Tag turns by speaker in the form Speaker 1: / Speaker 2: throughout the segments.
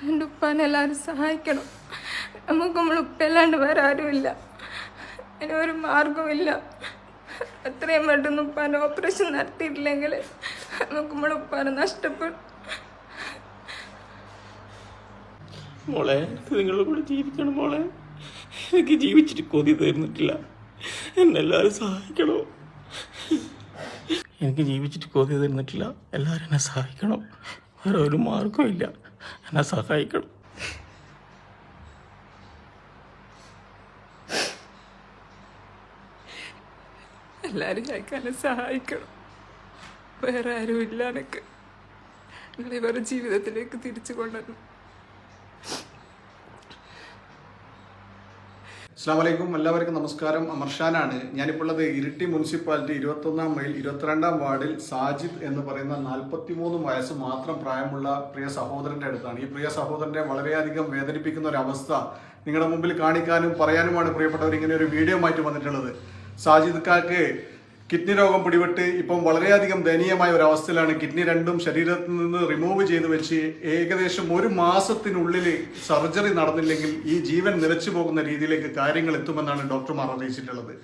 Speaker 1: എൻ്റെ ഉപ്പാനെ എല്ലാവരും സഹായിക്കണം. നമുക്ക് നമ്മൾ ഉപ്പല്ലാണ്ട് വേറെ ആരുമില്ല. അതിന് ഒരു മാർഗമില്ല. എത്രയും പെട്ടെന്ന് ഉപ്പാൻ്റെ ഓപ്പറേഷൻ നടത്തിയിട്ടില്ലെങ്കിൽ നമുക്ക് നമ്മൾ ഉപ്പാനെ നഷ്ടപ്പെടും.
Speaker 2: മോളെ, എനിക്ക് നിങ്ങളുടെ കൂടെ ജീവിക്കണം മോളെ. എനിക്ക് ജീവിച്ചിട്ട് കൊതി തീർന്നിട്ടില്ല. എന്നെല്ലാവരും സഹായിക്കണോ? എനിക്ക് ജീവിച്ചിട്ട് കൊതി തീർന്നിട്ടില്ല. എല്ലാവരും എന്നെ സഹായിക്കണം. വേറെ ഒരു മാർഗമില്ല. എന്നെ സഹായിക്കണം.
Speaker 1: എല്ലാവരും കഴിക്കാനും സഹായിക്കണം. വേറെ ആരും ഇല്ല. എനിക്ക് നിങ്ങളെ വേറെ ജീവിതത്തിലേക്ക് തിരിച്ചു കൊണ്ടുവരണം.
Speaker 3: അസ്സലാമു അലൈക്കും. എല്ലാവർക്കും നമസ്കാരം. അമർഷാനാണ്. ഞാനിപ്പോൾ ഉള്ളത് ഇരിട്ടി മുനിസിപ്പാലിറ്റി 21 മൈൽ 22 വാർഡിൽ സാജിദ് എന്ന് പറയുന്ന 43 വയസ്സ് മാത്രം പ്രായമുള്ള പ്രിയ സഹോദരന്റെ അടുത്താണ്. ഈ പ്രിയ സഹോദരന്റെ വളരെയധികം വേദനിപ്പിക്കുന്ന ഒരു അവസ്ഥ നിങ്ങളുടെ മുമ്പിൽ കാണിക്കാനും പറയാനുമാണ് പ്രിയപ്പെട്ടവർ ഇങ്ങനെ ഒരു വീഡിയോ ആയിട്ട് വന്നിട്ടുള്ളത്. സാജിദ് കാക്ക് കിഡ്നി രോഗം പിടിപെട്ട് ഇപ്പം വളരെയധികം ദയനീയമായ ഒരു അവസ്ഥയിലാണ്. കിഡ്നി രണ്ടും ശരീരത്തിൽ നിന്ന് റിമൂവ് ചെയ്ത് വെച്ച് ഏകദേശം 1 മാസത്തിനുള്ളിൽ സർജറി നടന്നില്ലെങ്കിൽ ഈ ജീവൻ നിലച്ചു പോകുന്ന രീതിയിലേക്ക് കാര്യങ്ങൾ എത്തുമെന്നാണ് ഡോക്ടർമാർ അറിയിച്ചിട്ടുള്ളത്.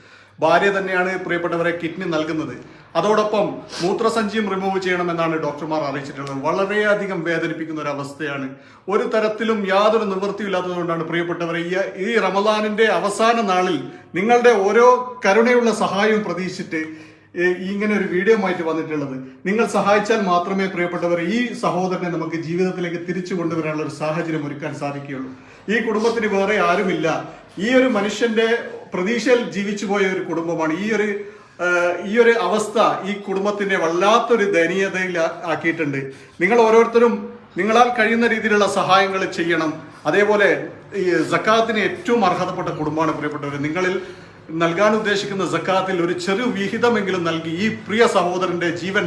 Speaker 3: ഭാര്യ തന്നെയാണ് പ്രിയപ്പെട്ടവരെ കിഡ്നി നൽകുന്നത്. അതോടൊപ്പം മൂത്രസഞ്ചിയും റിമൂവ് ചെയ്യണമെന്നാണ് ഡോക്ടർമാർ അറിയിച്ചിട്ടുള്ളത്. വളരെയധികം വേദനിപ്പിക്കുന്ന ഒരു അവസ്ഥയാണ്. ഒരു തരത്തിലും യാതൊരു നിവൃത്തിയില്ലാത്തതുകൊണ്ടാണ് പ്രിയപ്പെട്ടവരെ ഈ റമദാനിന്റെ അവസാന നാളിൽ നിങ്ങളുടെ ഓരോ കരുണയുള്ള സഹായവും പ്രതീക്ഷിച്ചിട്ട് ഇങ്ങനെ ഒരു വീഡിയോ ആയിട്ട് വന്നിട്ടുള്ളത്. നിങ്ങൾ സഹായിച്ചാൽ മാത്രമേ പ്രിയപ്പെട്ടവരെ ഈ സഹോദരനെ നമുക്ക് ജീവിതത്തിലേക്ക് തിരിച്ചു കൊണ്ടുവരാനുള്ള ഒരു സാഹചര്യം ഒരുക്കാൻ സാധിക്കുകയുള്ളൂ. ഈ കുടുംബത്തിന് വേറെ ആരുമില്ല. ഈ ഒരു മനുഷ്യന്റെ പ്രതീക്ഷയിൽ ജീവിച്ചു പോയ ഒരു കുടുംബമാണ്. ഈ ഒരു അവസ്ഥ ഈ കുടുംബത്തിന്റെ വല്ലാത്തൊരു ദയനീയതയിൽ ആക്കിയിട്ടുണ്ട്. നിങ്ങൾ ഓരോരുത്തരും നിങ്ങളാൽ കഴിയുന്ന രീതിയിലുള്ള സഹായങ്ങൾ ചെയ്യണം. അതേപോലെ ഈ സക്കാത്തിന് ഏറ്റവും അർഹതപ്പെട്ട കുടുംബമാണ് പ്രിയപ്പെട്ടവർ. നിങ്ങളിൽ നൽകാൻ ഉദ്ദേശിക്കുന്ന സക്കാത്തിൽ ഒരു ചെറു വിഹിതമെങ്കിലും നൽകി ഈ പ്രിയ സഹോദരന്റെ ജീവൻ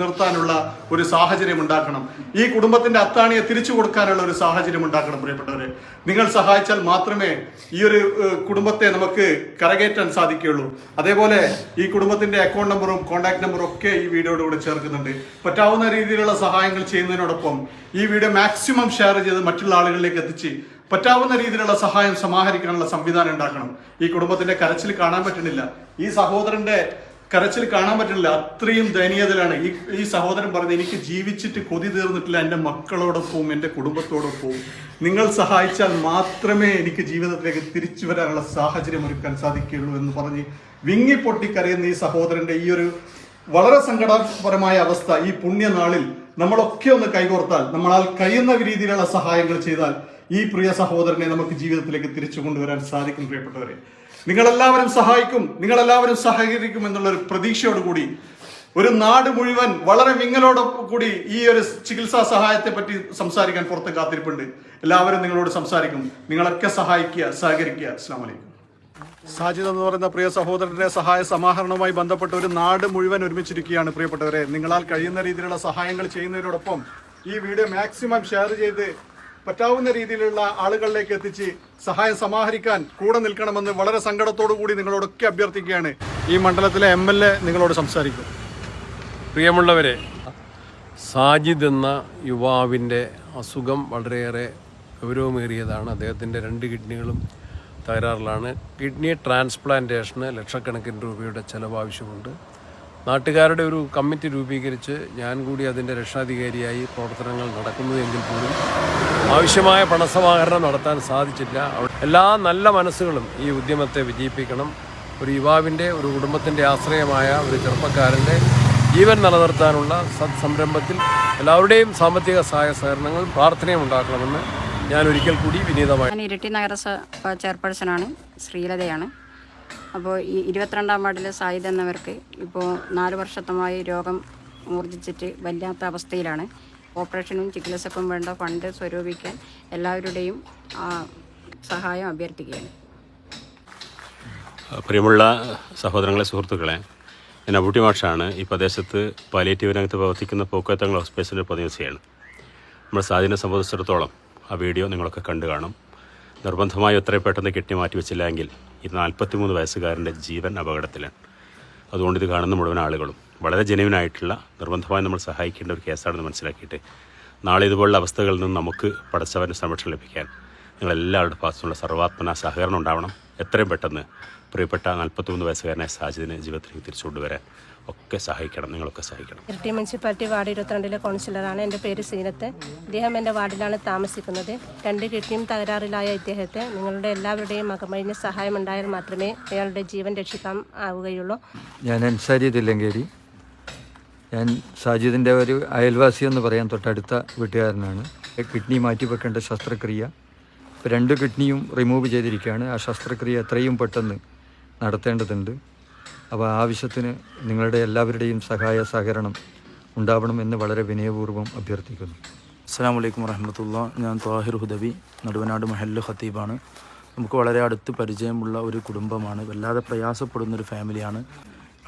Speaker 3: നിർത്താനുള്ള ഒരു സാഹചര്യം ഉണ്ടാക്കണം. ഈ കുടുംബത്തിന്റെ അത്താണിയെ തിരിച്ചു കൊടുക്കാനുള്ള ഒരു സാഹചര്യം ഉണ്ടാക്കണം പ്രിയപ്പെട്ടവരെ. നിങ്ങൾ സഹായിച്ചാൽ മാത്രമേ ഈ ഒരു കുടുംബത്തെ നമുക്ക് കരകയറ്റാൻ സാധിക്കുകയുള്ളൂ. അതേപോലെ ഈ കുടുംബത്തിന്റെ അക്കൗണ്ട് നമ്പറും കോൺടാക്ട് നമ്പറും ഒക്കെ ഈ വീഡിയോയുടെ കൂടെ ചേർക്കുന്നുണ്ട്. പറ്റാവുന്ന രീതിയിലുള്ള സഹായങ്ങൾ ചെയ്യുന്നതിനോടൊപ്പം ഈ വീഡിയോ മാക്സിമം ഷെയർ ചെയ്ത് മറ്റുള്ള ആളുകളിലേക്ക് എത്തിച്ച് പറ്റാവുന്ന രീതിയിലുള്ള സഹായം സമാഹരിക്കാനുള്ള സംവിധാനം ഉണ്ടാക്കണം. ഈ കുടുംബത്തിന്റെ കരച്ചിൽ കാണാൻ പറ്റുന്നില്ല. ഈ സഹോദരന്റെ കരച്ചിൽ കാണാൻ പറ്റുന്നില്ല. അത്രയും ദയനീയതയിലാണ് ഈ സഹോദരൻ പറഞ്ഞത്, എനിക്ക് ജീവിച്ചിട്ട് കൊതി തീർന്നിട്ടില്ല. എൻ്റെ മക്കളോടൊപ്പവും എൻ്റെ കുടുംബത്തോടൊപ്പവും നിങ്ങൾ സഹായിച്ചാൽ മാത്രമേ എനിക്ക് ജീവിതത്തിലേക്ക് തിരിച്ചു വരാനുള്ള സാഹചര്യം ഒരുക്കാൻ സാധിക്കുകയുള്ളൂ എന്ന് പറഞ്ഞ് വിങ്ങിപ്പൊട്ടിക്കരയുന്ന ഈ സഹോദരന്റെ ഈ ഒരു വളരെ സങ്കടപരമായ അവസ്ഥ ഈ പുണ്യനാളിൽ നമ്മളൊക്കെ ഒന്ന് കൈകോർത്താൽ, നമ്മളാൽ കഴിയുന്ന രീതിയിലുള്ള സഹായങ്ങൾ ചെയ്താൽ ഈ പ്രിയ സഹോദരനെ നമുക്ക് ജീവിതത്തിലേക്ക് തിരിച്ചു കൊണ്ടുവരാൻ സാധിക്കും. പ്രിയപ്പെട്ടവരെ, നിങ്ങളെല്ലാവരും സഹായിക്കും, നിങ്ങളെല്ലാവരും സഹകരിക്കും എന്നുള്ള ഒരു പ്രതീക്ഷയോടുകൂടി ഒരു നാട് മുഴുവൻ വളരെ വിങ്ങലോടുകൂടി ഈ ഒരു ചികിത്സാ സഹായത്തെ പറ്റി സംസാരിക്കാൻ പുറത്ത് കാത്തിരിപ്പുണ്ട്. എല്ലാവരും നിങ്ങളോട് സംസാരിക്കും. നിങ്ങളൊക്കെ സഹായിക്കുക, സഹകരിക്കുക. അസ്സലാമു അലൈക്കും. സാജിദ് എന്ന് പറയുന്ന പ്രിയ സഹോദരന്റെ സഹായ സമാഹരണവുമായി ബന്ധപ്പെട്ട് ഒരു നാട് മുഴുവൻ ഒരുമിച്ചിരിക്കുകയാണ്. പ്രിയപ്പെട്ടവരെ, നിങ്ങളാൽ കഴിയുന്ന രീതിയിലുള്ള സഹായങ്ങൾ ചെയ്യുന്നതിനോടൊപ്പം ഈ വീഡിയോ മാക്സിമം ഷെയർ ചെയ്ത് പറ്റാവുന്ന രീതിയിലുള്ള ആളുകളിലേക്ക് എത്തിച്ച് സഹായം സമാഹരിക്കാൻ കൂടെ നിൽക്കണമെന്ന് വളരെ സങ്കടത്തോടു കൂടി നിങ്ങളോടൊക്കെ അഭ്യർത്ഥിക്കുകയാണ്. ഈ മണ്ഡലത്തിലെ MLA നിങ്ങളോട് സംസാരിക്കും.
Speaker 4: പ്രിയമുള്ളവരെ, സാജിദ് എന്ന യുവാവിൻ്റെ അസുഖം വളരെയേറെ ഗൗരവമേറിയതാണ്. അദ്ദേഹത്തിൻ്റെ 2 കിഡ്നികളും തകരാറിലാണ്. കിഡ്നി ട്രാൻസ്പ്ലാന്റേഷന് ലക്ഷക്കണക്കിന് രൂപയുടെ ചെലവ് ആവശ്യമുണ്ട്. നാട്ടുകാരുടെ ഒരു കമ്മിറ്റി രൂപീകരിച്ച് ഞാൻ കൂടി അതിൻ്റെ രക്ഷാധികാരിയായി പ്രവർത്തനങ്ങൾ നടക്കുന്നതെങ്കിൽ പോലും ആവശ്യമായ പണസമാഹരണം നടത്താൻ സാധിച്ചില്ല. എല്ലാ നല്ല മനസ്സുകളും ഈ ഉദ്യമത്തെ വിജയിപ്പിക്കണം. ഒരു യുവാവിൻ്റെ, ഒരു കുടുംബത്തിൻ്റെ ആശ്രയമായ ഒരു ചെറുപ്പക്കാരൻ്റെ ജീവൻ നിലനിർത്താനുള്ള സംരംഭത്തിൽ എല്ലാവരുടെയും സാമ്പത്തിക സഹായ സഹകരണങ്ങൾ പ്രാർത്ഥനയും ഉണ്ടാക്കണമെന്ന് ഞാൻ ഒരിക്കൽ കൂടി വിനീതമായി.
Speaker 5: ഞാൻ ഇരിട്ടി നഗരസഭ ചെയർപേഴ്സണാണ്, ശ്രീലതയാണ്. അപ്പോൾ ഈ 22 വാർഡിൽ സായിദ് എന്നവർക്ക് ഇപ്പോൾ 4 വർഷത്തമായി രോഗം മൂർജിച്ചിട്ട് വല്ലാത്ത അവസ്ഥയിലാണ്. ഓപ്പറേഷനും ചികിത്സക്കും വേണ്ട ഫണ്ട് സ്വരൂപിക്കാൻ എല്ലാവരുടെയും സഹായം അഭ്യർത്ഥിക്കുകയാണ്.
Speaker 6: പ്രിയമുള്ള സഹോദരങ്ങളെ, സുഹൃത്തുക്കളെ, ഞാൻ അബൂട്ടി മാഷാണ്. ഈ പ്രദേശത്ത് പാലിയേറ്റീവ് രംഗത്ത് പ്രവർത്തിക്കുന്ന പോക്കത്തങ്ങൾ ഹോസ്പിറ്റലിൻ്റെ പ്രതിനിധിയാണ്. നമ്മുടെ സാജിദിനെ സംബന്ധിച്ചിടത്തോളം ആ വീഡിയോ നിങ്ങളൊക്കെ കണ്ടു കാണും. നിർബന്ധമായി എത്രയും പെട്ടെന്ന് കിഡ്നി മാറ്റിവെച്ചില്ലെങ്കിൽ ഈ 43 വയസ്സുകാരൻ്റെ ജീവൻ അപകടത്തിലാണ്. അതുകൊണ്ട് ഇത് കാണുന്ന മുഴുവൻ ആളുകളും വളരെ ജെന്യുവനായിട്ടുള്ള നിർബന്ധമായി നമ്മൾ സഹായിക്കേണ്ട ഒരു കേസാണെന്ന് മനസ്സിലാക്കിയിട്ട് നാളെ ഇതുപോലുള്ള അവസ്ഥകളിൽ നിന്ന് നമുക്ക് പടച്ചവന് സംരക്ഷണം ലഭിക്കാൻ നിങ്ങളെല്ലാവരുടെ ഭാഗത്തുനിന്നുള്ള സർവാത്മന സഹകരണം ഉണ്ടാവണം. എത്രയും പെട്ടെന്ന് പ്രിയപ്പെട്ട 43 വയസ്സുകാരനായ സാജിദിനെ ജീവിതത്തിലേക്ക് തിരിച്ചു കൊണ്ടുവരാൻ ഒക്കെ സഹായിക്കണം, നിങ്ങളൊക്കെ സഹായിക്കണം.
Speaker 7: Iritty municipality ward 22 കൗൺസിലറാണ്. എൻ്റെ പേര് സീനത്ത്. ഇദ്ദേഹം എൻ്റെ വാർഡിലാണ് താമസിക്കുന്നത്. 2 കിഡ്നിയും തകരാറിലായ ഇദ്ദേഹത്തെ നിങ്ങളുടെ എല്ലാവരുടെയും അകമഴിഞ്ഞ സഹായം ഉണ്ടായാൽ മാത്രമേ അയാളുടെ ജീവൻ രക്ഷിക്കാൻ ആവുകയുള്ളൂ.
Speaker 8: ഞാൻ അൻസാരി തില്ലങ്കേരി. ഞാൻ സാജിദിൻ്റെ ഒരു അയൽവാസി എന്ന് പറയാൻ തൊട്ടടുത്ത വീട്ടുകാരനാണ്. കിഡ്നി മാറ്റിവെക്കേണ്ട ശസ്ത്രക്രിയ, ഇപ്പോൾ 2 കിഡ്നിയും റിമൂവ് ചെയ്തിരിക്കുകയാണ്. ആ ശസ്ത്രക്രിയ എത്രയും പെട്ടെന്ന് നടത്തേണ്ടതുണ്ട്. അപ്പോൾ ആവശ്യത്തിന് നിങ്ങളുടെ എല്ലാവരുടെയും സഹകരണം ഉണ്ടാവണമെന്ന് വളരെ വിനയപൂർവ്വം അഭ്യർത്ഥിക്കുന്നു.
Speaker 9: അസ്സലാമു അലൈക്കും വറഹ്മത്തുള്ളാഹി. ഞാൻ ത്വാഹിർ ഹുദവി, നടുവനാട് മഹല്ല് ഖത്തീബാണ്. നമുക്ക് വളരെ അടുത്ത് പരിചയമുള്ള ഒരു കുടുംബമാണ്. വല്ലാതെ പ്രയാസപ്പെടുന്നൊരു ഫാമിലിയാണ്.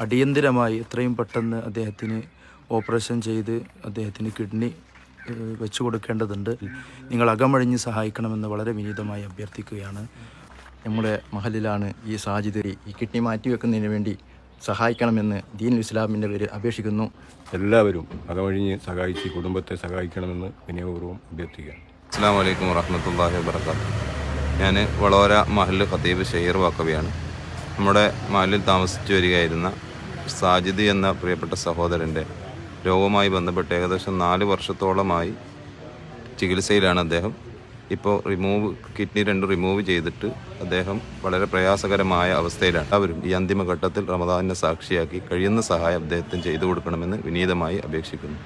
Speaker 9: അടിയന്തിരമായി എത്രയും പെട്ടെന്ന് അദ്ദേഹത്തിന് ഓപ്പറേഷൻ ചെയ്ത് അദ്ദേഹത്തിന് കിഡ്നി വെച്ചു കൊടുക്കേണ്ടതുണ്ട്. നിങ്ങൾ അകമഴിഞ്ഞ് സഹായിക്കണമെന്ന് വളരെ വിനീതമായി അഭ്യർത്ഥിക്കുകയാണ്.
Speaker 10: നമ്മുടെ മഹലിലാണ് ഈ സാജിദ് ഈ കിഡ്നി മാറ്റിവെക്കുന്നതിന് വേണ്ടി സഹായിക്കണമെന്ന് ദീനുൽ ഇസ്ലാമിൻ്റെ പേര് അപേക്ഷിക്കുന്നു.
Speaker 4: എല്ലാവരും അകമഴിഞ്ഞ് സഹായിച്ച് കുടുംബത്തെ സഹായിക്കണമെന്ന് വിനയപൂർവ്വം അഭ്യർത്ഥിക്കുകയാണ്.
Speaker 11: അസ്സലാമു അലൈക്കും വറഹ്മത്തുള്ളാഹി വബറകാതുഹു. ഞാൻ വളോര മഹല്ല് ഖത്തീബ് ഷെയ്ർ വാക്കവിയാണ്. നമ്മുടെ മഹലിൽ താമസിച്ചു വരികയായിരുന്ന സാജിദ് എന്ന പ്രിയപ്പെട്ട സഹോദരൻ്റെ രോഗവുമായി ബന്ധപ്പെട്ട് ഏകദേശം 4 വർഷത്തോളമായി ചികിത്സയിലാണ് അദ്ദേഹം. ഇപ്പോൾ കിഡ്നി 2 റിമൂവ് ചെയ്തിട്ട് അദ്ദേഹം വളരെ പ്രയാസകരമായ അവസ്ഥയിലാണ്. അവരും ഈ അന്തിമഘട്ടത്തിൽ റമദാനിനെ സാക്ഷിയാക്കി കഴിയുന്ന സഹായം അദ്ദേഹത്തിന് ചെയ്തു കൊടുക്കണമെന്ന് വിനീതമായി അപേക്ഷിക്കുന്നു.